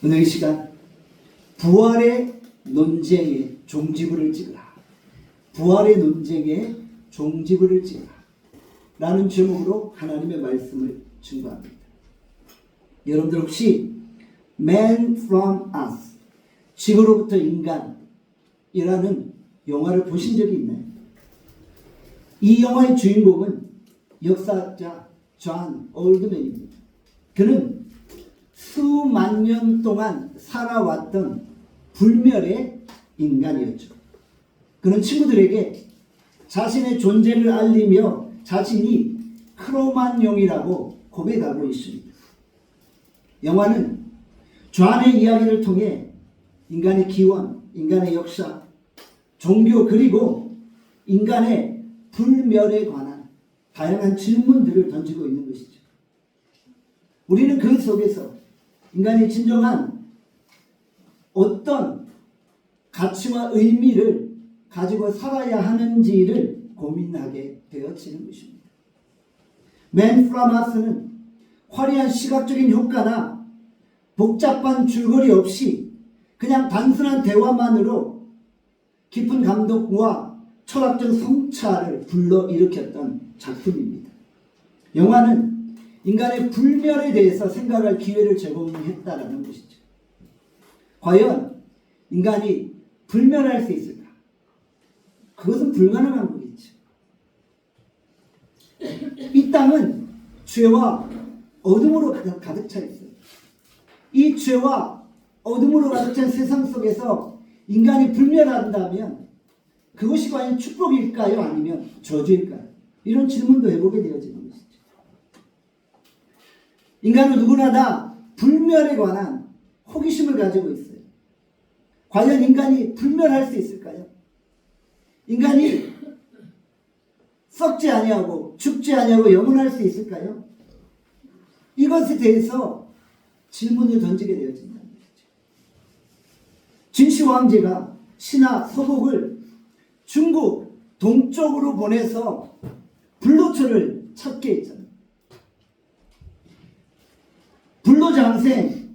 오늘 이 시간 부활의 논쟁에 종지부를 찍으라. 부활의 논쟁에 종지부를 찍으라 라는 제목으로 하나님의 말씀을 증거합니다. 여러분들 혹시 Man from Us, 지구로부터 인간이라는 영화를 보신 적이 있나요? 이 영화의 주인공은 역사학자 존 올드맨입니다. 그는 수만 년 동안 살아왔던 불멸의 인간이었죠. 그는 친구들에게 자신의 존재를 알리며 자신이 크로만용이라고 고백하고 있습니다. 영화는 존의 이야기를 통해 인간의 기원, 인간의 역사, 종교 그리고 인간의 불멸에 관한 다양한 질문들을 던지고 있는 것이죠. 우리는 그 속에서 인간이 진정한 어떤 가치와 의미를 가지고 살아야 하는지를 고민하게 되어지는 것입니다. Man from Us는 화려한 시각적인 효과나 복잡한 줄거리 없이 그냥 단순한 대화만으로 깊은 감동과 철학적 성찰을 불러일으켰던 작품입니다. 영화는 인간의 불멸에 대해서 생각할 기회를 제공했다라는 것이죠. 과연 인간이 불멸할 수 있을까? 그것은 불가능한 거겠죠. 이 땅은 죄와 어둠으로 가득 차 있어요. 이 죄와 어둠으로 가득 찬 세상 속에서 인간이 불멸한다면 그것이 과연 축복일까요? 아니면 저주일까요? 이런 질문도 해보게 되어지는 것이죠. 인간은 누구나 다 불멸에 관한 호기심을 가지고 있어요. 과연 인간이 불멸할 수 있을까요? 인간이 썩지 아니하고 죽지 아니하고 영원할 수 있을까요? 이것에 대해서 질문을 던지게 되어진다는 것이죠. 진시 황제가 신하 서복을 중국 동쪽으로 보내서 불로초를 찾게 했잖아요. 불로장생,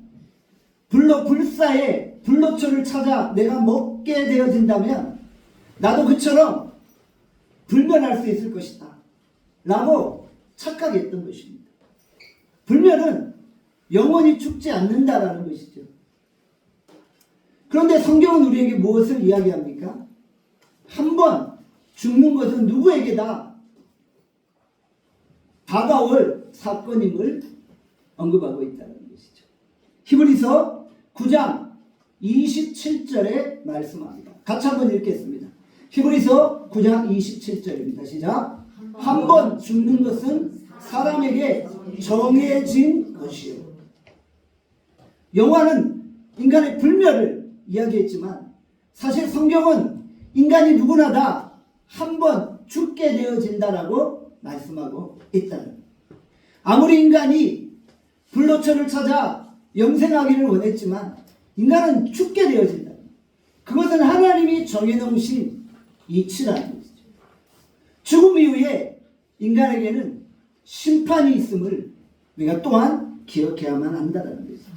불로불사의 불로초를 찾아 내가 먹게 되어진다면 나도 그처럼 불멸할 수 있을 것이다 라고 착각했던 것입니다. 불멸은 영원히 죽지 않는다라는 것이죠. 그런데 성경은 우리에게 무엇을 이야기합니까? 한번 죽는 것은 누구에게다 다가올 사건임을 언급하고 있다는 것이죠. 히브리서 9장 27절에 말씀합니다. 같이 한번 읽겠습니다. 히브리서 9장 27절입니다. 시작. 한 번 죽는 것은 사람에게 정해진 것이요. 영화는 인간의 불멸을 이야기했지만 사실 성경은 인간이 누구나 다 한 번 죽게 되어진다라고 말씀하고 있다는 거예요. 아무리 인간이 불로초를 찾아 영생하기를 원했지만 인간은 죽게 되어진다. 그것은 하나님이 정해놓으신 이치라는 것이죠. 죽음 이후에 인간에게는 심판이 있음을 우리가 또한 기억해야만 한다는 것이죠.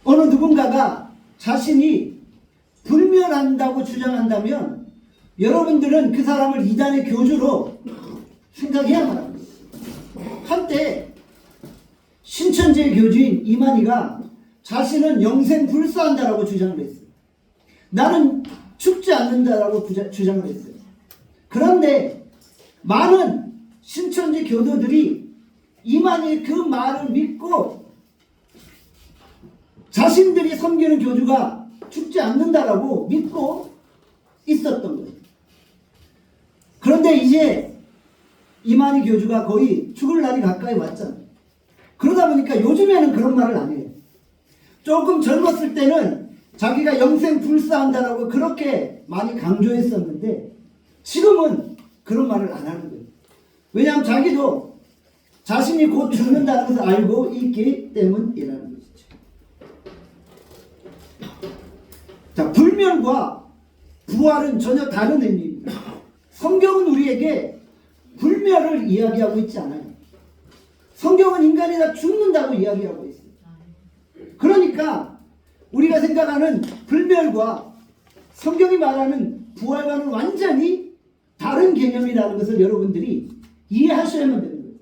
어느 누군가가 자신이 불멸한다고 주장한다면 여러분들은 그 사람을 이단의 교주로 생각해야만 합니다. 한때 신천지의 교주인 이만희가 자신은 영생 불사한다라고 주장을 했어요. 나는 죽지 않는다라고 주장을 했어요. 그런데 많은 신천지 교도들이 이만희의 그 말을 믿고 자신들이 섬기는 교주가 죽지 않는다라고 믿고 있었던 거예요. 그런데 이제 이만희 교주가 거의 죽을 날이 가까이 왔잖아요. 그러다 보니까 요즘에는 그런 말을 안 해요. 조금 젊었을 때는 자기가 영생 불사한다라고 그렇게 많이 강조했었는데 지금은 그런 말을 안 하는 거예요. 왜냐하면 자기도 자신이 곧 죽는다는 것을 알고 있기 때문이라는 것이죠. 자, 불멸과 부활은 전혀 다른 의미입니다. 성경은 우리에게 불멸을 이야기하고 있지 않아요. 성경은 인간이 다 죽는다고 이야기하고 있어요. 그러니까 우리가 생각하는 불멸과 성경이 말하는 부활과는 완전히 다른 개념이라는 것을 여러분들이 이해하셔야만 되는 거예요.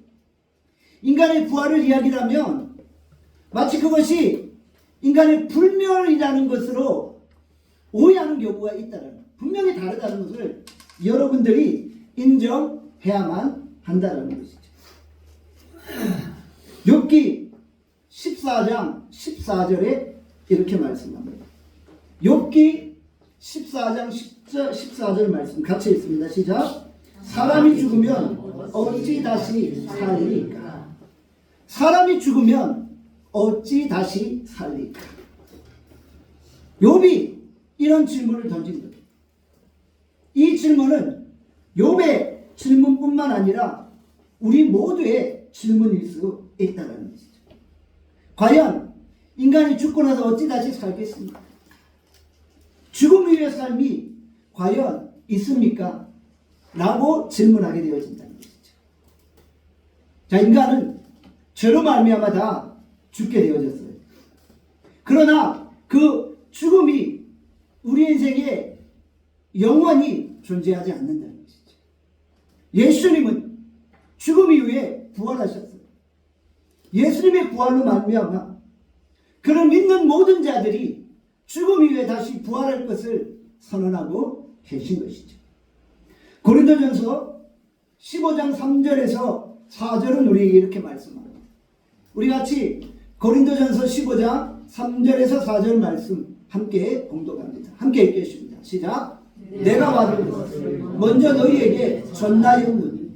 인간의 부활을 이야기하면 마치 그것이 인간의 불멸이라는 것으로 오해하는 경우가 있다는 거예요. 분명히 다르다는 것을 여러분들이 인정해야만 한다는 것이죠. 욥기 14장 14절에 이렇게 말씀합니다. 욥기 14장 14절 말씀 같이 읽습니다. 시작. 사람이 죽으면 어찌 다시 살리까? 사람이 죽으면 어찌 다시 살리까? 욥이 이런 질문을 던진 거예요. 이 질문은 욥의 질문뿐만 아니라 우리 모두의 질문일 수 있다는 것이죠. 과연 인간이 죽고 나서 어찌 다시 살겠습니까? 죽음 이후의 삶이 과연 있습니까? 라고 질문하게 되어진다는 것이죠. 자, 인간은 죄로 말미암아 다 죽게 되어졌어요. 그러나 그 죽음이 우리 인생에 영원히 존재하지 않는다는 것이죠. 예수님은 죽음 이후에 부활하셨어요. 예수님의 부활로 말미암아 그를 믿는 모든 자들이 죽음 이후에 다시 부활할 것을 선언하고 계신 것이죠. 고린도전서 15장 3절에서 4절은 우리에게 이렇게 말씀합니다. 우리 같이 고린도전서 15장 3절에서 4절 말씀 함께 공독합니다. 함께 읽겠습니다. 시작. 내가 받은 것을 먼저 너희에게 전하였느니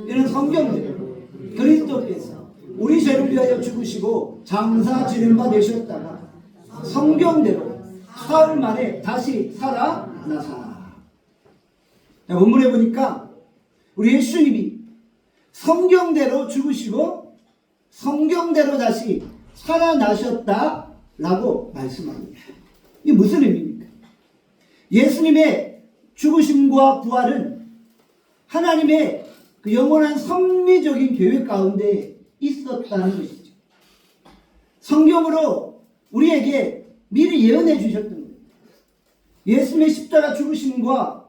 이는 성경대로 그리스도께서 우리 죄를 위하여 죽으시고 장사 지는 바 되셨다가 성경대로 사흘 만에 다시 살아나사. 본문에 보니까 우리 예수님이 성경대로 죽으시고 성경대로 다시 살아나셨다라고 말씀합니다. 이게 무슨 의미입니까? 예수님의 죽으심과 부활은 하나님의 그 영원한 섭리적인 계획 가운데 있었다는 것이죠. 성경으로 우리에게 미리 예언해 주셨던 거예요. 예수님의 십자가 죽으심과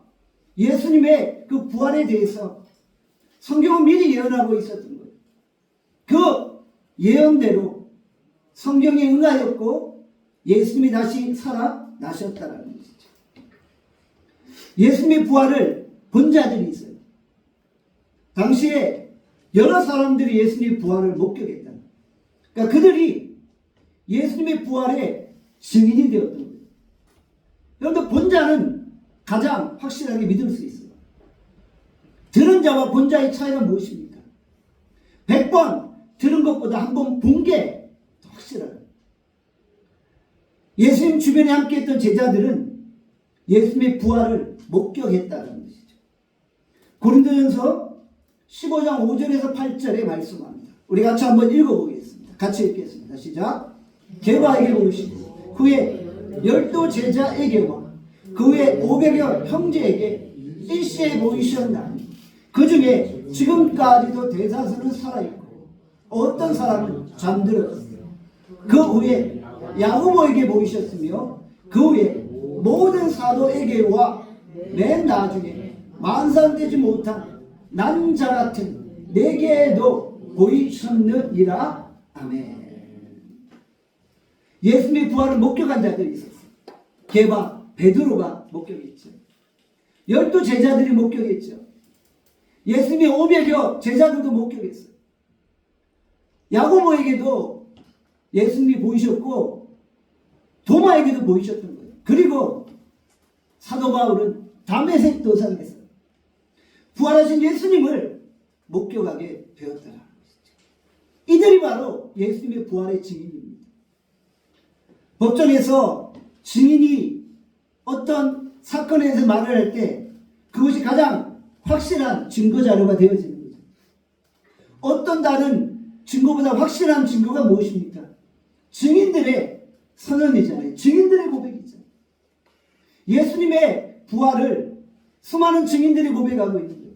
예수님의 그 부활에 대해서 성경은 미리 예언하고 있었던 거예요. 그 예언대로 성경에 응하였고 예수님이 다시 살아나셨다는 것이죠. 예수님의 부활을 본 자들이 있어요. 당시에 여러 사람들이 예수님의 부활을 목격했다. 그러니까 그들이 예수님의 부활의 증인이 되었던 거예요. 여러분들 본 자는 가장 확실하게 믿을 수 있어요. 들은 자와 본 자의 차이가 무엇입니까? 100번 들은 것보다 한 번 본 게 더 확실해요. 예수님 주변에 함께했던 제자들은 예수님의 부활을 목격했다는 것이죠. 고린도전서 15장 5절에서 8절에 말씀합니다. 우리 같이 한번 읽어보겠습니다. 같이 읽겠습니다. 시작. 게바에게 보이시고 그의 12 제자에게와 그 후에 500여 형제에게 일시에 보이셨나니 그 중에 지금까지도 대다수는 살아있고 어떤 사람은 잠들었어요. 그 후에 야고보에게 보이셨으며 그 후에 모든 사도에게와 맨 나중에 만상되지 못한 난 자 같은 내게도 보이셨느니라. 아멘. 예수님의 부활을 목격한 자들이 있었어요. 게바, 베드로가 목격했죠. 12 제자들이 목격했죠. 예수님의 500여 제자들도 목격했어요. 야고보에게도 예수님이 보이셨고 도마에게도 보이셨던 거예요. 그리고 사도 바울은 다메섹 도상에서 부활하신 예수님을 목격하게 되었다는 것이죠. 이들이 바로 예수님의 부활의 증인입니다. 법정에서 증인이 어떤 사건에 대해서 말을 할 때 그것이 가장 확실한 증거 자료가 되어지는 거죠. 어떤 다른 증거보다 확실한 증거가 무엇입니까? 증인들의 선언이잖아요. 증인들의 고백이잖아요. 예수님의 부활을 수많은 증인들이 고백하고 있는 거예요.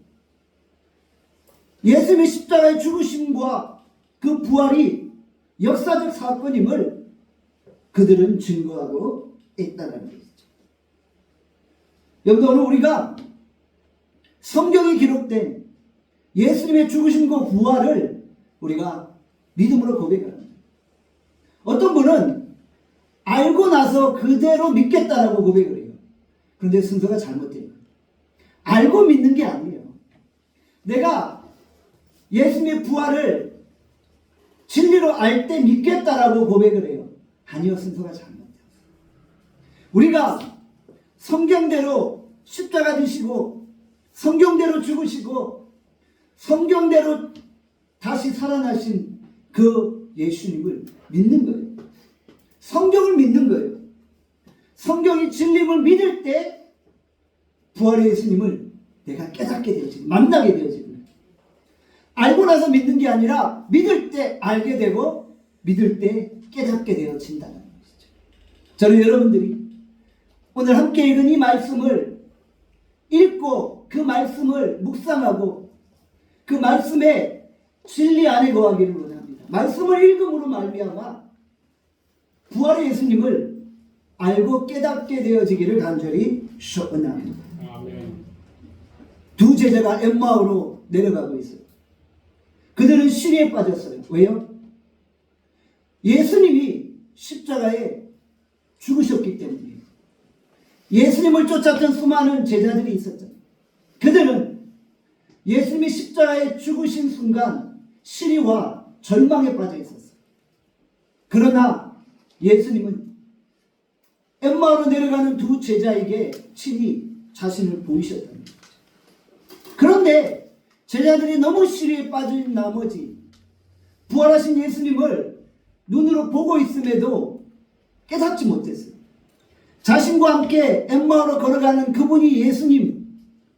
예수님의 십자가의 죽으심과 그 부활이 역사적 사건임을 그들은 증거하고 있다는 것이죠. 여러분, 오늘 우리가 성경에 기록된 예수님의 죽으심과 부활을 우리가 믿음으로 고백합니다. 어떤 분은 알고 나서 그대로 믿겠다라고 고백을 해요. 그런데 순서가 잘못돼요. 알고 믿는 게 아니에요. 내가 예수님의 부활을 진리로 알 때 믿겠다라고 고백을 해요. 아니요, 순서가 잘못돼요. 우리가 성경대로 십자가 지시고 성경대로 죽으시고 성경대로 다시 살아나신 그 예수님을 믿는 거예요. 성경을 믿는 거예요. 성경이 진리를 믿을 때 부활의 예수님을 내가 깨닫게 되어지고 만나게 되어지고, 알고 나서 믿는 게 아니라 믿을 때 알게 되고 믿을 때 깨닫게 되어진다는 것이죠. 저는 여러분들이 오늘 함께 읽은 이 말씀을 읽고 그 말씀을 묵상하고 그 말씀의 진리 안에 거하기를 원합니다. 말씀을 읽음으로 말미암아 부활의 예수님을 알고 깨닫게 되어지기를 간절히 소원합니다. 두 제자가 엠마오로 내려가고 있어요. 그들은 시리에 빠졌어요. 왜요? 예수님이 십자가에 죽으셨기 때문이에요. 예수님을 쫓았던 수많은 제자들이 있었잖아요. 그들은 예수님이 십자가에 죽으신 순간 시리와 절망에 빠져 있었어요. 그러나 예수님은 엠마오로 내려가는 두 제자에게 친히 자신을 보이셨다는 거죠. 그런데 제자들이 너무 시리에 빠진 나머지 부활하신 예수님을 눈으로 보고 있음에도 깨닫지 못했어요. 자신과 함께 엠마오로 걸어가는 그분이 예수님,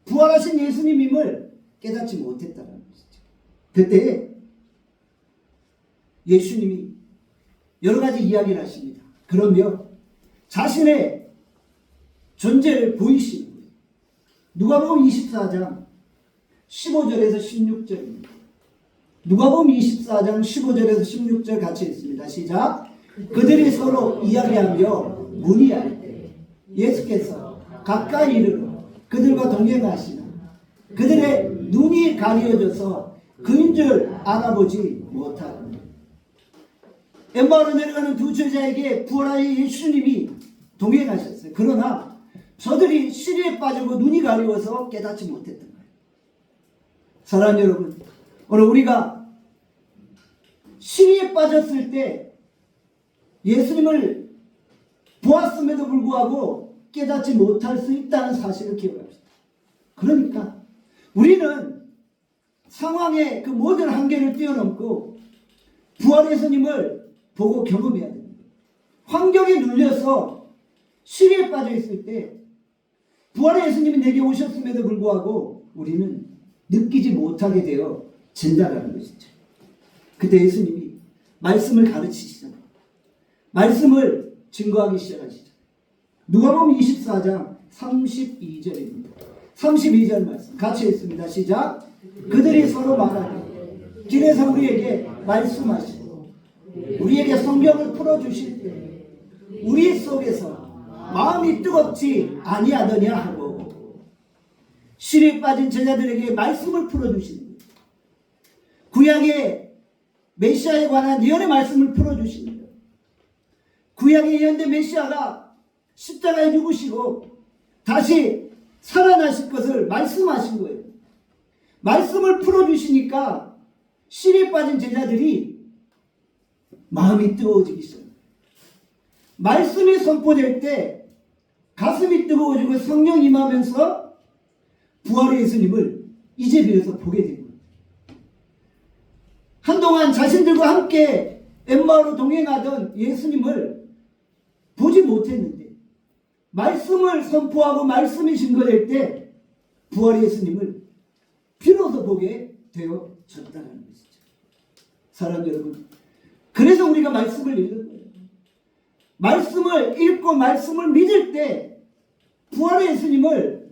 부활하신 예수님임을 깨닫지 못했다는 것이죠. 그때 예수님이 여러 가지 이야기를 하십니다. 그러며 자신의 존재를 보이시는 거예요. 누가복음 24장 15절에서 16절입니다. 누가복음 24장 15절에서 16절 같이 읽습니다. 시작. 그들이 서로 이야기하며 문의할 때 예수께서 가까이 이르러 그들과 동행하시나 그들의 눈이 가려져서 그인 줄 알아보지 못하고, 엠마오로 내려가는 두 제자에게 부활하신 예수님이 동행하셨어요. 그러나 저들이 시리에 빠지고 눈이 가려워서 깨닫지 못했던 거예요. 사랑하는 여러분, 오늘 우리가 시리에 빠졌을 때 예수님을 보았음에도 불구하고 깨닫지 못할 수 있다는 사실을 기억합시다. 그러니까 우리는 상황의 그 모든 한계를 뛰어넘고 부활의 예수님을 보고 경험해야 됩니다. 환경에 눌려서 시리에 빠져 있을 때 부활의 예수님이 내게 오셨음에도 불구하고 우리는 느끼지 못하게 되어 진다라는 것이죠. 그때 예수님이 말씀을 가르치시잖아요. 말씀을 증거하기 시작하시죠. 누가복음 24장 32절입니다. 32절 말씀 같이 읽습니다. 시작. 그들이 서로 말하되 길에서 우리에게 말씀하시고 우리에게 성경을 풀어주실 때 우리 속에서 마음이 뜨겁지 아니하더냐 하고, 시리에 빠진 제자들에게 말씀을 풀어주시는 거예요. 구약의 메시아에 관한 예언의 말씀을 풀어주시는 거예요. 구약의 예언된 메시아가 십자가에 죽으시고 다시 살아나실 것을 말씀하신 거예요. 말씀을 풀어주시니까 시리에 빠진 제자들이 마음이 뜨거워지기 시작합니다. 말씀이 선포될 때 가슴이 뜨거워지고 성령 임하면서 부활의 예수님을 이제 비로소 보게 된 거예요. 한동안 자신들과 함께 엠마오로 동행하던 예수님을 보지 못했는데 말씀을 선포하고 말씀이 증거될 때 부활의 예수님을 비로소 보게 되어졌다는 것이죠. 사랑하는 여러분, 그래서 우리가 말씀을 읽는 거예요. 말씀을 읽고 말씀을 믿을 때 부활의 예수님을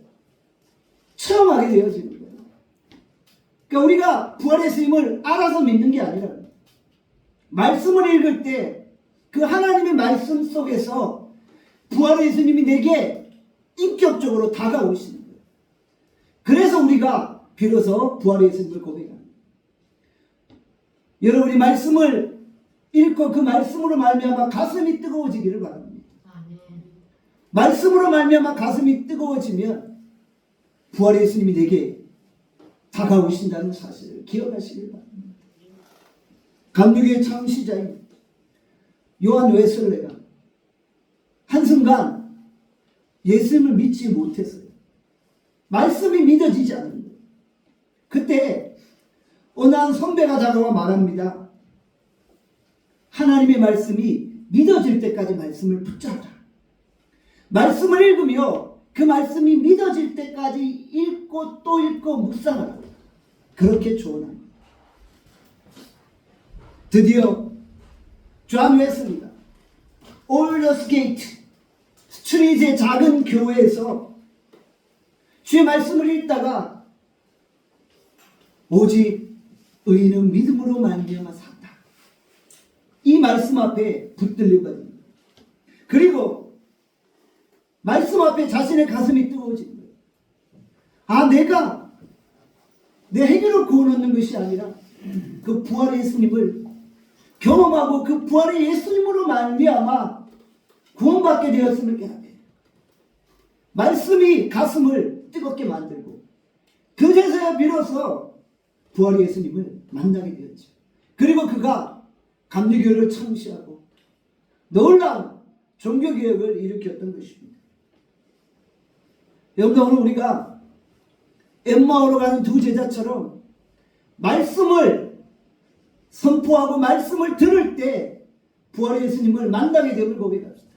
체험하게 되어지는 거예요. 그러니까 우리가 부활의 예수님을 알아서 믿는 게 아니라 말씀을 읽을 때 그 하나님의 말씀 속에서 부활의 예수님이 내게 인격적으로 다가오시는 거예요. 그래서 우리가 비로소 부활의 예수님을 고백합니다. 여러분이 말씀을 읽고 그 말씀으로 말미암아 가슴이 뜨거워지기를 바랍니다. 말씀으로 말미암아 가슴이 뜨거워지면 부활의 예수님이 내게 다가오신다는 사실을 기억하시길 바랍니다. 감리교의 창시자인 요한 웨슬레가 한순간 예수님을 믿지 못했어요. 말씀이 믿어지지 않는 거예요. 그때 어느 한 선배가 다가와 말합니다. 하나님의 말씀이 믿어질 때까지 말씀을 붙잡라. 말씀을 읽으며 그 말씀이 믿어질 때까지 읽고 또 읽고 묵상하라. 그렇게 조언합니다. 드디어 존 웨슬리가 올더스게이트 스트리트의 작은 교회에서 주의 말씀을 읽다가 오직 의인은 믿음으로 말미암아 산다. 이 말씀 앞에 붙들리거든요. 그리고 말씀 앞에 자신의 가슴이 뜨거워진 거예요. 아, 내가 내 행위로 구원 얻는 것이 아니라 그 부활의 예수님을 경험하고 그 부활의 예수님으로 말미암아 구원받게 되었음을 깨닫게. 말씀이 가슴을 뜨겁게 만들고 그제서야 비로소 부활의 예수님을 만나게 되었죠. 그리고 그가 감리교를 창시하고 놀라운 종교개혁을 일으켰던 것입니다. 여러분, 오늘 우리가 엠마오로 가는 두 제자처럼 말씀을 선포하고 말씀을 들을 때 부활의 예수님을 만나게 됨을 고백합시다.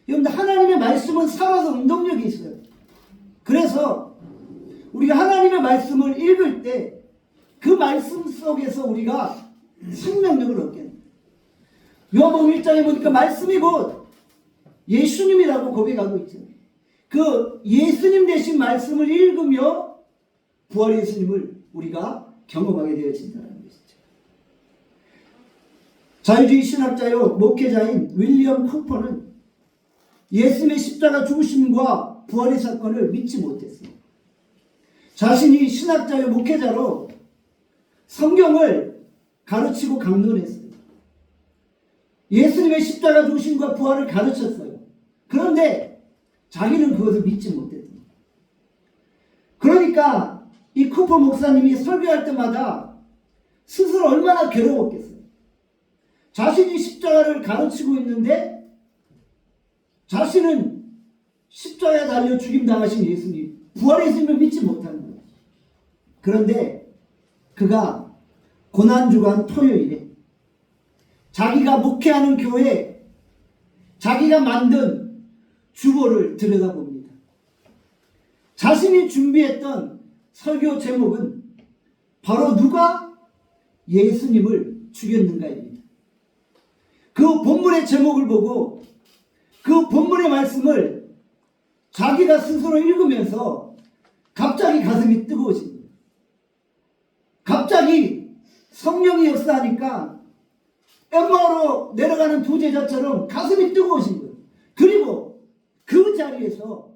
여러분들, 하나님의 말씀은 살아서 운동력이 있어요. 그래서 우리가 하나님의 말씀을 읽을 때 그 말씀 속에서 우리가 생명력을 얻게 됩니다. 요한복음 1장에 보니까 말씀이 곧 예수님이라고 고백하고 있잖아요. 그 예수님 되신 말씀을 읽으며 부활의 예수님을 우리가 경험하게 되어진다는 것이죠. 자유주의 신학자요 목회자인 윌리엄 쿠퍼는 예수님의 십자가 죽으심과 부활의 사건을 믿지 못했어요. 자신이 신학자요 목회자로 성경을 가르치고 강론했어요. 예수님의 십자가 죽으심과 부활을 가르쳤어요. 그런데 자기는 그것을 믿지 못했어요. 그러니까 이 쿠퍼 목사님이 설교할 때마다 스스로 얼마나 괴로웠겠어요. 자신이 십자가를 가르치고 있는데 자신은 십자가에 달려 죽임당하신 예수님, 부활의 예수님을 믿지 못하는 거예요. 그런데 그가 고난주간 토요일에 자기가 목회하는 교회에 자기가 만든 주보를 들여다봅니다. 자신이 준비했던 설교 제목은 바로 누가 예수님을 죽였는가입니다. 그 본문의 제목을 보고 그 본문의 말씀을 자기가 스스로 읽으면서 갑자기 가슴이 뜨거워집니다. 갑자기 성령이 역사하니까 엠마오로 내려가는 두 제자처럼 가슴이 뜨거워진 거예요. 그리고 그 자리에서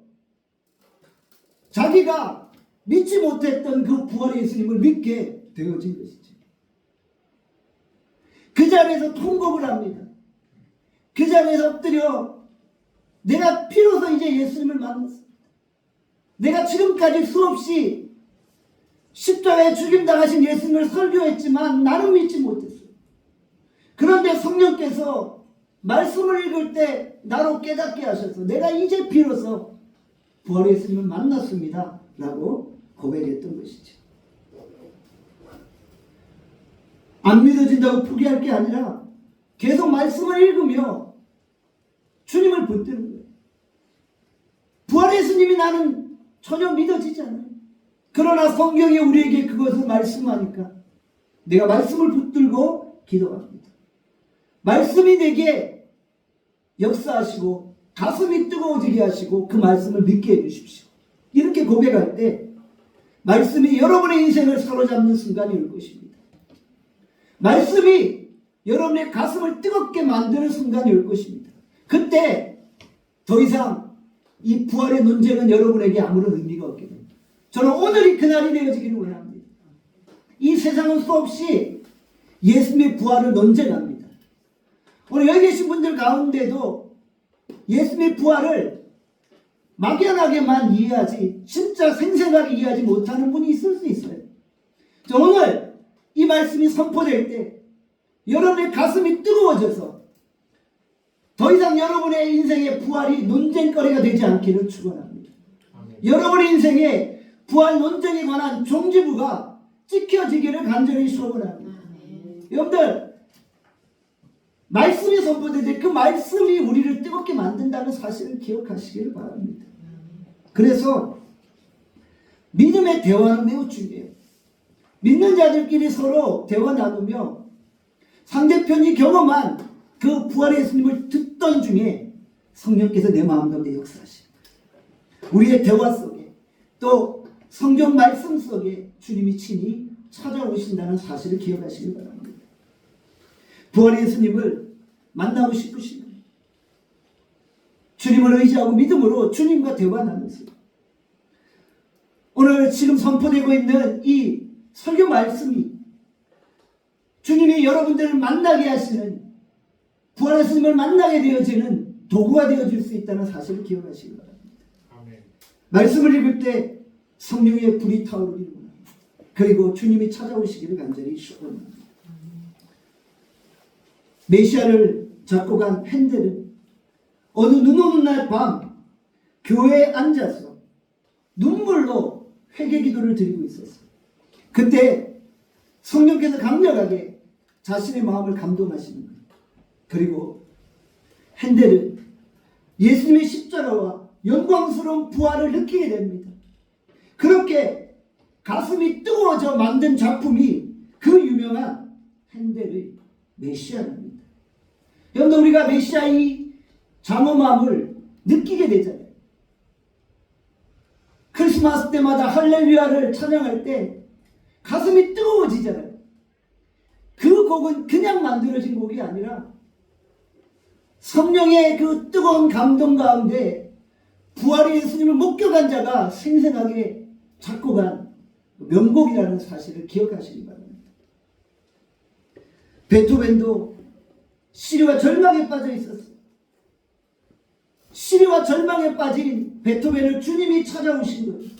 자기가 믿지 못했던 그 부활의 예수님을 믿게 되어진 것이죠. 그 자리에서 통곡을 합니다. 그 자리에서 엎드려 내가 비로소 이제 예수님을 만났습니다. 내가 지금까지 수없이 십자가에 죽임당하신 예수님을 설교했지만 나는 믿지 못했어요. 그런데 성령께서 말씀을 읽을 때 나로 깨닫게 하셔서 내가 이제 비로소 부활의 예수님을 만났습니다 라고 고백했던 것이죠. 안 믿어진다고 포기할 게 아니라 계속 말씀을 읽으며 주님을 붙드는 거예요. 부활의 예수님이 나는 전혀 믿어지지 않아요. 그러나 성경이 우리에게 그것을 말씀하니까 내가 말씀을 붙들고 기도합니다. 말씀이 내게 역사하시고 가슴이 뜨거워지게 하시고 그 말씀을 믿게 해주십시오. 이렇게 고백할 때 말씀이 여러분의 인생을 사로잡는 순간이 올 것입니다. 말씀이 여러분의 가슴을 뜨겁게 만드는 순간이 올 것입니다. 그때 더 이상 이 부활의 논쟁은 여러분에게 아무런 의미가 없게 됩니다. 저는 오늘이 그날이 되어지기를 원합니다. 이 세상은 수없이 예수님의 부활을 논쟁합니다. 오늘 여기 계신 분들 가운데도 예수님의 부활을 막연하게만 이해하지 진짜 생생하게 이해하지 못하는 분이 있을 수 있어요. 오늘 이 말씀이 선포될 때 여러분의 가슴이 뜨거워져서 더 이상 여러분의 인생의 부활이 논쟁거리가 되지 않기를 축원합니다. 여러분의 인생에 부활 논쟁에 관한 종지부가 찍혀지기를 간절히 소원합니다. 여러분들 말씀이 선포될 때 그 말씀이 우리를 뜨겁게 만든다는 사실을 기억하시기를 바랍니다. 그래서 믿음의 대화는 매우 중요해요. 믿는 자들끼리 서로 대화 나누며 상대편이 경험한 그 부활의 예수님을 듣던 중에 성령께서 내 마음 가운데 역사하십니다. 우리의 대화 속에 또 성경 말씀 속에 주님이 친히 찾아오신다는 사실을 기억하시기 바랍니다. 부활의 예수님을 만나고 싶으시면 주님을 의지하고 믿음으로 주님과 대화 나누세요. 오늘 지금 선포되고 있는 이 설교 말씀이 주님이 여러분들을 만나게 하시는 부활의 예수님을 만나게 되어지는 도구가 되어질 수 있다는 사실을 기억하시기 바랍니다. 아멘. 말씀을 읽을 때 성령의 불이 타오르기를 원합니다. 그리고 주님이 찾아오시기를 간절히 축원합니다. 메시아를 잡고 간 핸델은 어느 눈 오는 날 밤 교회에 앉아서 눈물로 회개 기도를 드리고 있었어요. 그때 성령께서 강력하게 자신의 마음을 감동하시는 거예요. 그리고 핸델은 예수님의 십자가와 영광스러운 부활을 느끼게 됩니다. 그렇게 가슴이 뜨거워져 만든 작품이 그 유명한 핸델의 메시아입니다. 여러분, 우리가 메시아의 장엄함을 느끼게 되잖아요. 크리스마스 때마다 할렐루야를 찬양할 때 가슴이 뜨거워지잖아요. 그 곡은 그냥 만들어진 곡이 아니라 성령의 그 뜨거운 감동 가운데 부활의 예수님을 목격한 자가 생생하게 작곡한 명곡이라는 사실을 기억하시기 바랍니다. 베토벤도 시리와 절망에 빠져 있었어요. 시리와 절망에 빠진 베토벤을 주님이 찾아오신 거예요.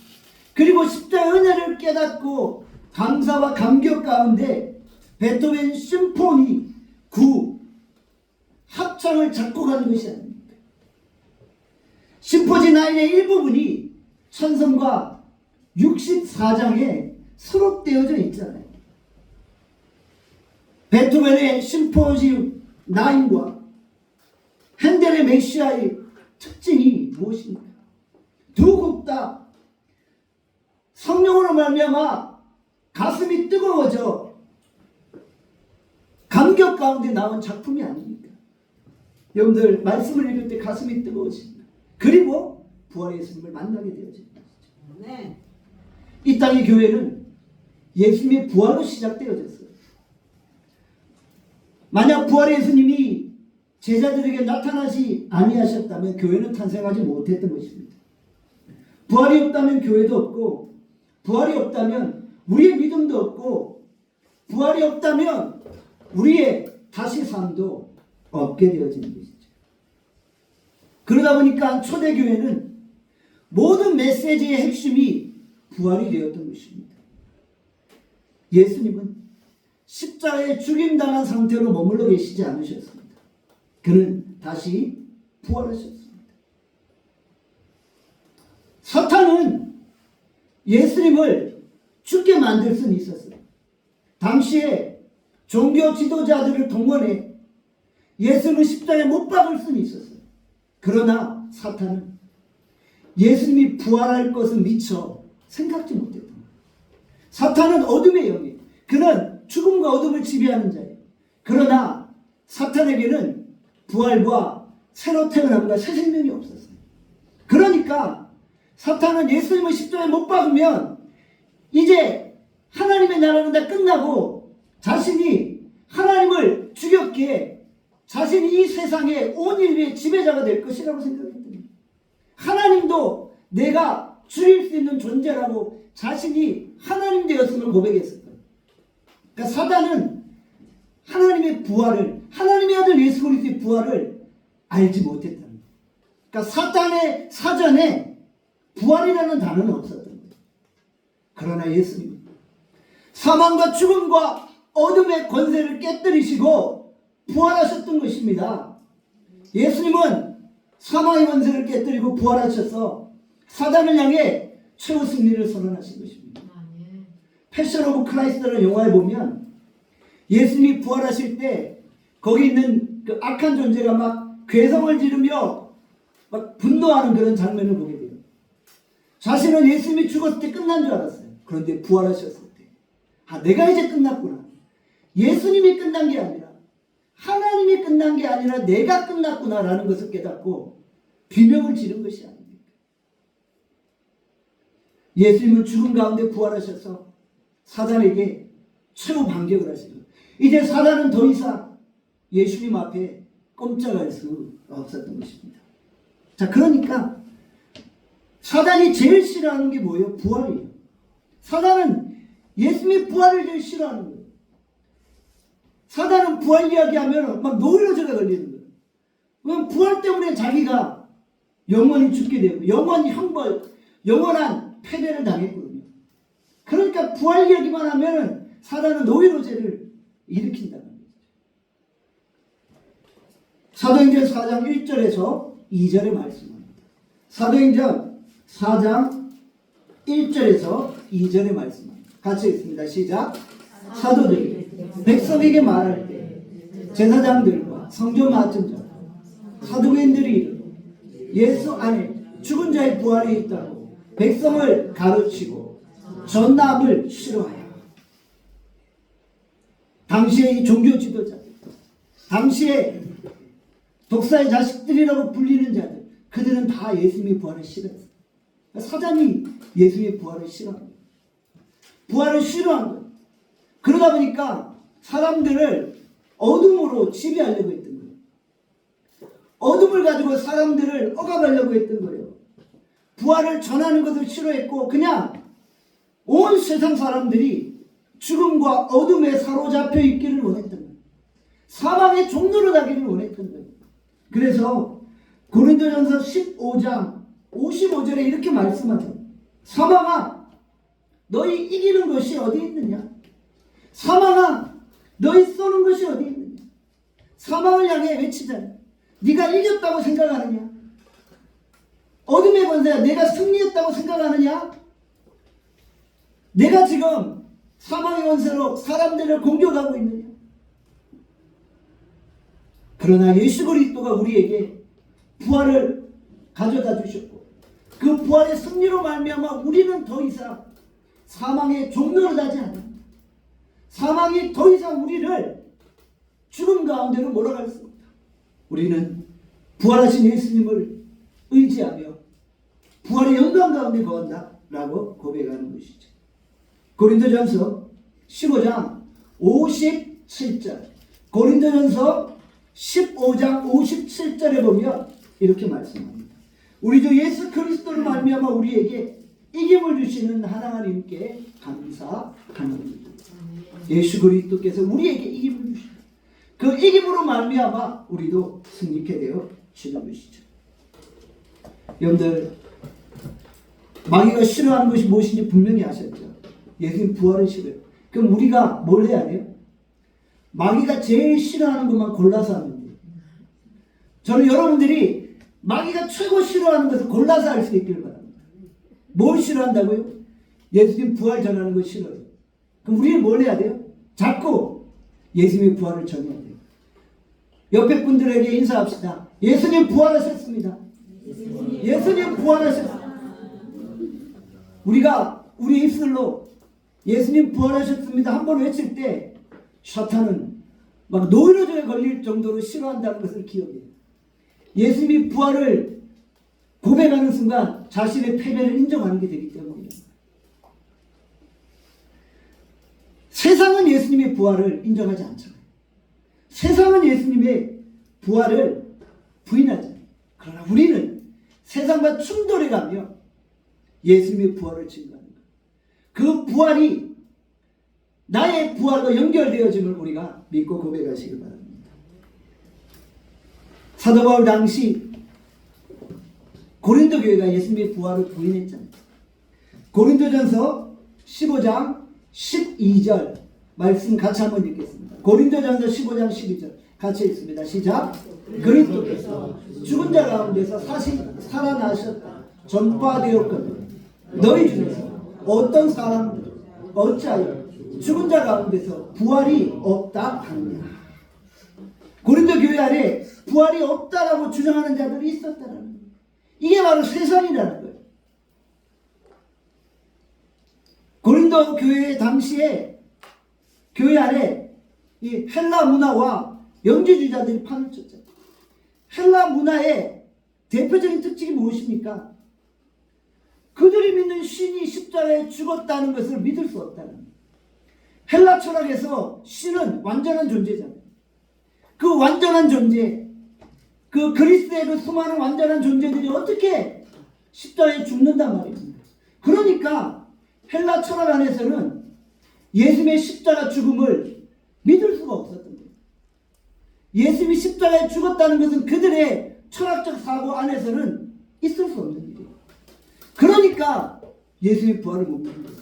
그리고 십자가의 은혜를 깨닫고 감사와 감격 가운데 베토벤 심포니 9 합창을 작곡한 것이 아닙니까? 심포지 9의 일부분이 찬송가 64장에 수록되어져 있잖아요. 베토벤의 심포지 9과 핸델의 메시아의 특징이 무엇입니까? 두 곡 다 성령으로 말미암아 가슴이 뜨거워져 감격 가운데 나온 작품이 아닙니까? 여러분들 말씀을 읽을 때 가슴이 뜨거워집니다. 그리고 부활의 예수님을 만나게 되어지는 것이죠. 네. 이 땅의 교회는 예수님의 부활로 시작되어졌어요. 만약 부활의 예수님이 제자들에게 나타나지 아니하셨다면 교회는 탄생하지 못했던 것입니다. 부활이 없다면 교회도 없고, 부활이 없다면 우리의 믿음도 없고, 부활이 없다면 우리의 다시 삶도 없게 되어지는 것이죠. 그러다 보니까 초대교회는 모든 메시지의 핵심이 부활이 되었던 것입니다. 예수님은 십자가에 죽임당한 상태로 머물러 계시지 않으셨습니다. 그는 다시 부활하셨습니다. 사탄은 예수님을 죽게 만들 수는 있었어요. 당시에 종교 지도자들을 동원해 예수님을 십자가에 못 박을 수는 있었어요. 그러나 사탄은 예수님이 부활할 것은 미처 생각지 못했던 거예요. 사탄은 어둠의 영이에요. 그는 죽음과 어둠을 지배하는 자예요. 그러나 사탄에게는 부활과 새로 태어남과 새 생명이 없었어요. 그러니까 사탄은 예수님을 십자가에 못 박으면 이제 하나님의 나라는 다 끝나고 자신이 하나님을 죽여 죽였기에 자신이 이 세상의 온 인류의 지배자가 될 것이라고 생각했던 거예요. 하나님도 내가 죽일 수 있는 존재라고 자신이 하나님 되었음을 고백했을 거예요. 그러니까 사단은 하나님의 부활을, 하나님의 아들 예수 그리스도의 부활을 알지 못했다는 거예요. 그러니까 사단의 사전에 부활이라는 단어는 없었던 거예요. 그러나 예수님은 사망과 죽음과 어둠의 권세를 깨뜨리시고 부활하셨던 것입니다. 예수님은 사망의 권세를 깨뜨리고 부활하셔서 사단을 향해 최후 승리를 선언하신 것입니다. 패션 오브 크라이스트라는 영화에 보면 예수님이 부활하실 때 거기 있는 그 악한 존재가 막 괴성을 지르며 막 분노하는 그런 장면을 보게 돼요. 자신은 예수님이 죽었을 때 끝난 줄 알았어요. 그런데 부활하셨을 때 내가 이제 끝났구나. 예수님이 끝난 게 아니라 하나님이 끝난 게 아니라 내가 끝났구나라는 것을 깨닫고 비명을 지른 것이 아닙니까? 예수님은 죽음 가운데 부활하셔서 사단에게 최후 반격을 하시고 이제 사단은 더 이상 예수님 앞에 꼼짝할 수 없었던 것입니다. 자, 그러니까 사단이 제일 싫어하는 게 뭐예요? 부활이에요. 사단은 예수님의 부활을 제일 싫어하는 거예요. 사단은 부활 이야기하면 막 노이로제가 걸리는 거예요. 그럼 부활 때문에 자기가 영원히 죽게 되고 영원히 형벌, 영원한 패배를 당했거든요. 그러니까 부활 이야기만 하면 사단은 노이로제를 일으킨다는 거죠. 사도행전 4장 1절에서 2절의 말씀입니다. 사도행전 4장 1절에서 2절의 말씀입니다. 같이 읽습니다. 시작. 사도들이 백성에게 말할 때 제사장들과 성전 맡은 자 사도인들이 이르고 예수 안에 죽은 자의 부활이 있다고 백성을 가르치고 전남을 싫어하여 당시의 이 종교 지도자들, 당시에 독사의 자식들이라고 불리는 자들, 그들은 다 예수님의 부활을 싫어했어요. 사단이 예수님의 부활을 싫어한 거예요. 부활을 싫어한 거예요. 그러다 보니까 사람들을 어둠으로 지배하려고 했던 거예요. 어둠을 가지고 사람들을 억압하려고 했던 거예요. 부활을 전하는 것을 싫어했고 그냥 온 세상 사람들이 죽음과 어둠에 사로잡혀 있기를 원했던 거예요. 사망의 종로로 가기를 원했던 거예요. 그래서 고린도전서 15장 55절에 이렇게 말씀하죠. 사망아, 너희 이기는 것이 어디 있느냐? 사망아, 너희 쏘는 것이 어디 있느냐? 사망을 향해 외치잖아요. 네가 이겼다고 생각하느냐? 어둠의 권세야, 내가 승리했다고 생각하느냐? 내가 지금 사망의 권세로 사람들을 공격하고 있느냐? 그러나 예수 그리스도가 우리에게 부활을 가져다 주셨고 그 부활의 승리로 말미암아 우리는 더 이상 사망의 종로를 하지 않는다. 사망이 더 이상 우리를 죽음 가운데로 몰아갈 수 없다. 우리는 부활하신 예수님을 의지하며 부활의 영광 가운데 거한다 라고 고백하는 것이죠. 고린도전서 15장 57절, 고린도전서 15장 57절에 보면 이렇게 말씀합니다. 우리 주 예수 그리스도를 말미암아 우리에게 이김을 주시는 하나님께 감사합니다. 예수 그리스도께서 우리에게 이김을 주시고 그 이김으로 말미암아 우리도 승리케 되어지는 것이죠. 여러분들 마귀가 싫어하는 것이 무엇인지 분명히 아셨죠? 예수님 부활을 싫어요. 그럼 우리가 뭘 해야 돼요? 마귀가 제일 싫어하는 것만 골라서 하면 돼요. 저는 여러분들이 마귀가 최고 싫어하는 것을 골라서 할 수 있기를 바랍니다. 뭘 싫어한다고요? 예수님 부활 전하는 거 싫어요. 그럼 우리는 뭘 해야 돼요? 자꾸 예수님의 부활을 전해야 돼요. 옆에 분들에게 인사합시다. 예수님 부활하셨습니다. 예수님 부활하셨습니다. 우리가 우리 입술로 예수님 부활하셨습니다 한번 외칠 때 사탄은 막 노이로제에 걸릴 정도로 싫어한다는 것을 기억해요. 예수님이 부활을 고백하는 순간 자신의 패배를 인정하는 게 되기 때문이에요. 세상은 예수님의 부활을 인정하지 않잖아요. 세상은 예수님의 부활을 부인하잖아요. 그러나 우리는 세상과 충돌해가며 예수님의 부활을 증거하는 거예요. 그 부활이 나의 부활과 연결되어짐을 우리가 믿고 고백하시기 바랍니다. 사도 바울 당시 고린도 교회가 예수님의 부활을 부인했잖아요. 고린도전서 15장 12절 말씀 같이 한번 읽겠습니다. 고린도전서 15장 12절 같이 읽습니다. 시작. 그리스도께서 죽은 자 가운데서 살아나셨다 전파되었거든 너희 중에서 어떤 사람들 어찌하여 죽은 자 가운데서 부활이 없다 하느냐. 고린도 교회 안에 부활이 없다라고 주장하는 자들이 있었다는 거예요. 이게 바로 세상이라는 거예요. 고린도 교회 당시에 교회 안에 이 헬라 문화와 영지주의자들이 판을 쳤잖아요. 헬라 문화의 대표적인 특징이 무엇입니까? 그들이 믿는 신이 십자가에 죽었다는 것을 믿을 수 없다는 거예요. 헬라 철학에서 신은 완전한 존재잖아요. 그 완전한 존재, 그 그리스도의 그 수많은 완전한 존재들이 어떻게 십자가에 죽는단 말입니다. 그러니까 헬라 철학 안에서는 예수님의 십자가 죽음을 믿을 수가 없었던 거예요. 예수님이 십자가에 죽었다는 것은 그들의 철학적 사고 안에서는 있을 수 없는 일이에요. 그러니까 예수님의 부활을 못 믿는 거예요.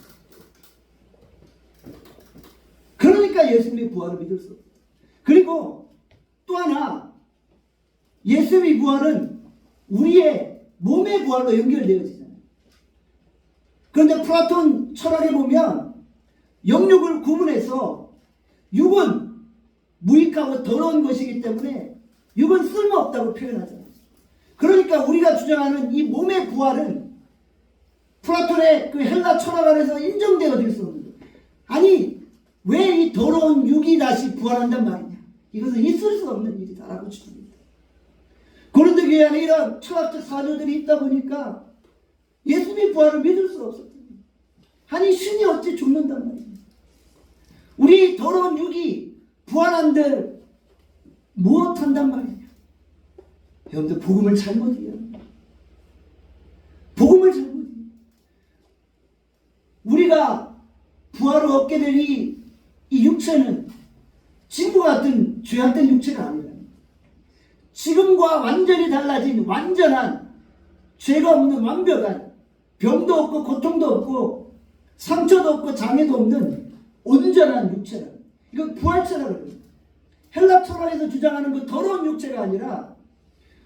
그러니까 예수님의 부활을 믿을 수 없어요. 그리고 또 하나, 예수님의 부활은 우리의 몸의 부활로 연결되어지잖아요. 그런데 플라톤 철학에 보면 영육을 구분해서 육은 무익하고 더러운 것이기 때문에 육은 쓸모없다고 표현하잖아요. 그러니까 우리가 주장하는 이 몸의 부활은 플라톤의 그 헬라 철학 안에서 인정되어질 수 없는 거예요. 아니, 왜 이 더러운 육이 다시 부활한단 말이냐. 이것은 있을 수 없는 일이다라고 주장합니다. 고린도 교회 안에 이런 철학적 사조들이 있다 보니까 예수님의 부활을 믿을 수 없었던 거예요. 아니, 신이 어찌 죽는단 말이냐. 우리 더러운 육이 부활한들 무엇한단 말이냐. 여러분들 복음을 잘못 이해합니다. 복음을 잘못 이해합니다. 우리가 부활을 얻게 될 이 육체는 지금과 같은 죄악된 육체가 아니라 지금과 완전히 달라진 완전한 죄가 없는 완벽한 병도 없고 고통도 없고 상처도 없고 장애도 없는 온전한 육체라. 이건 부활체라고 합니다. 헬라 철학에서 주장하는 그 더러운 육체가 아니라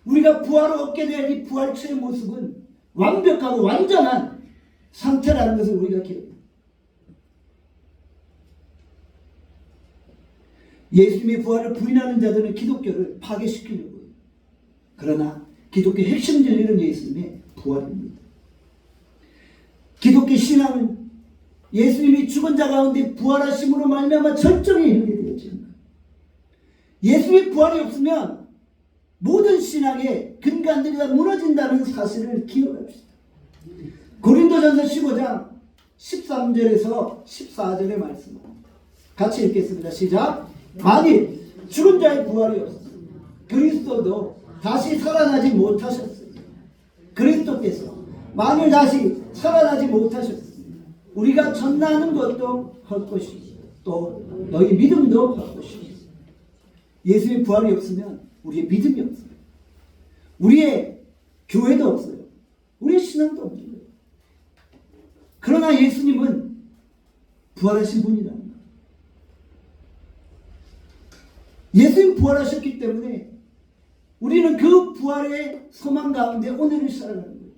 우리가 부활을 얻게 될 이 부활체의 모습은 완벽하고 완전한 상태라는 것을 우리가 기억합니다. 예수님의 부활을 부인하는 자들은 기독교를 파괴시키려고 해요. 그러나 기독교의 핵심 진리는 예수님의 부활입니다. 기독교 신앙은 예수님이 죽은 자 가운데 부활하심으로 말미암아 절정에 이르게 되어집니다. 예수님의 부활이 없으면 모든 신앙의 근간들이 다 무너진다는 사실을 기억합시다. 고린도전서 15장 13절에서 14절의 말씀입니다. 같이 읽겠습니다. 시작. 만일 죽은 자의 부활이 없었으면 그리스도도 다시 살아나지 못하셨으니 그리스도께서 만일 다시 살아나지 못하셨으면 우리가 전하는 것도 헛것이고 또 너희 믿음도 헛것이고. 예수의 부활이 없으면 우리의 믿음이 없어요. 우리의 교회도 없어요. 우리의 신앙도 없는 거예요. 그러나 예수님은 부활하신 분이라는 거예요. 예수님 부활하셨기 때문에 우리는 그 부활의 소망 가운데 오늘을 살아가는 거예요.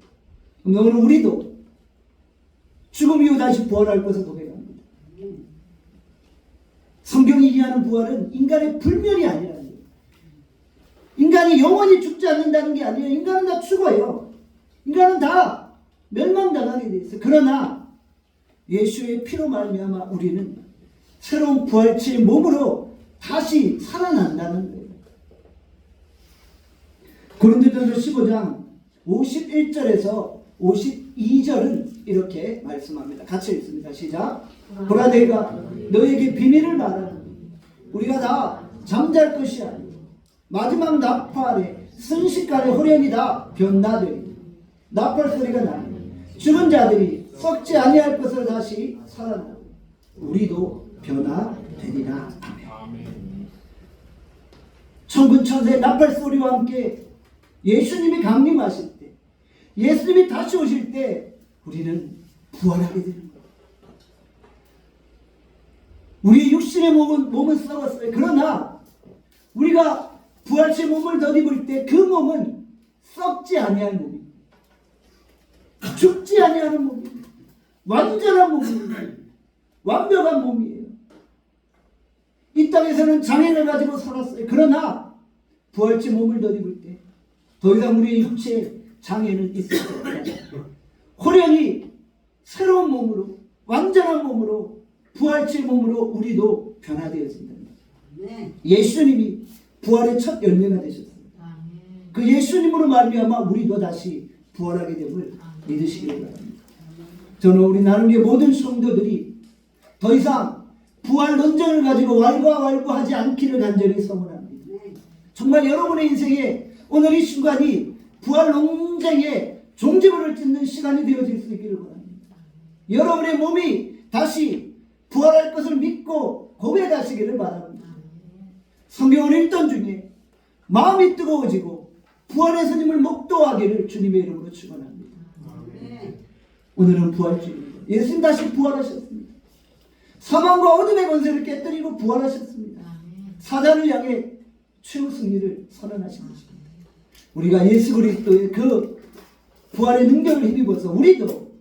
오늘 우리도 죽음 이후 다시 부활할 것을 고백합니다. 성경이 얘기하는 부활은 인간의 불멸이 아니라는 거예요. 인간이 영원히 죽지 않는다는 게 아니에요. 인간은 다 죽어요. 인간은 다 멸망당하게 돼 있어요. 그러나 예수의 피로 말미암아 우리는 새로운 부활체의 몸으로 다시 살아난다는 거예요. 고린도전서 15장 51절에서 52절은 이렇게 말씀합니다. 같이 읽습니다. 시작. 보라 내가 너에게 비밀을 말하노니 우리가 다 잠잘 것이 아니고 마지막 나팔에 순식간에 호련이다 변화되리. 나팔 소리가 나면 죽은 자들이 썩지 아니할 것을 다시 살아나고 우리도 변화되리라. 아멘. 천군 천사의 나팔 소리와 함께 예수님이 강림하실 때, 예수님이 다시 오실 때 우리는 부활하게 되는 거예요. 우리 육신의 몸은 썩었어요. 그러나 우리가 부활체 몸을 덧입을 때 그 몸은 썩지 아니할 몸입니다. 죽지 아니하는 몸입니다. 완전한 몸입니다. 완벽한 몸이에요. 이 땅에서는 장애를 가지고 살았어요. 그러나 부활체 몸을 덧입을 때 더 이상 우리의 육체에 장애는 있을 수 없다. 호련히 새로운 몸으로, 완전한 몸으로, 부활체 몸으로 우리도 변화되어진다. 네. 예수님이 부활의 첫 열매가 되셨습니다. 그 예수님으로 말미암아 우리도 다시 부활하게 됨을 믿으시기 바랍니다. 저는 우리 나눔의 모든 성도들이 더 이상 부활 논쟁을 가지고 왈가왈부하지 않기를 간절히 소원합니다. 정말 여러분의 인생에 오늘 이 순간이 부활 논쟁의 종지부를 찍는 시간이 되어질 수 있기를 원합니다. 여러분의 몸이 다시 부활할 것을 믿고 고백하시기를 바랍니다. 성경을 읽던 중에 마음이 뜨거워지고 부활의 스님을 목도하기를 주님의 이름으로 축원합니다. 오늘은 부활주일입니다. 예수님 다시 부활하셨습니다. 사망과 어둠의 권세를 깨뜨리고 부활하셨습니다. 사단을 향해 최후 승리를 선언하신 것입니다. 우리가 예수 그리스도의 그 부활의 능력을 힘입어서 우리도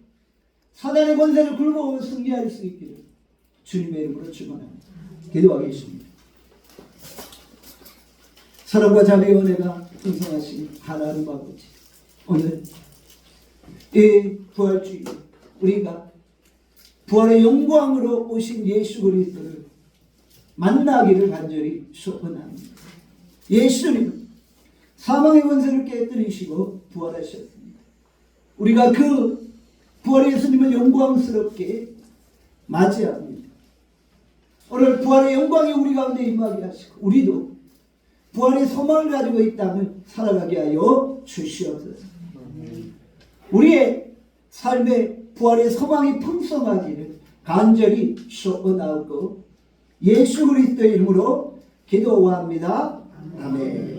사단의 권세를 굴고 승리할 수 있기를 주님의 이름으로 축원합니다. 기도하겠습니다. 사랑과 자비의 은혜가 풍성하신 하나님 아버지, 오늘 이 부활주일 우리가 부활의 영광으로 오신 예수 그리스도를 만나기를 간절히 소원합니다. 예수님은 사망의 권세를 깨뜨리시고 부활하셨습니다. 우리가 그 부활의 예수님을 영광스럽게 맞이합니다. 오늘 부활의 영광이 우리 가운데 임하게 하시고 우리도 부활의 소망을 가지고 이 땅을 살아가게 하여 주시옵소서. 우리의 삶의 부활의 소망이 풍성하기를 간절히 소원하고 예수 그리스도의 이름으로 기도합니다. 아멘.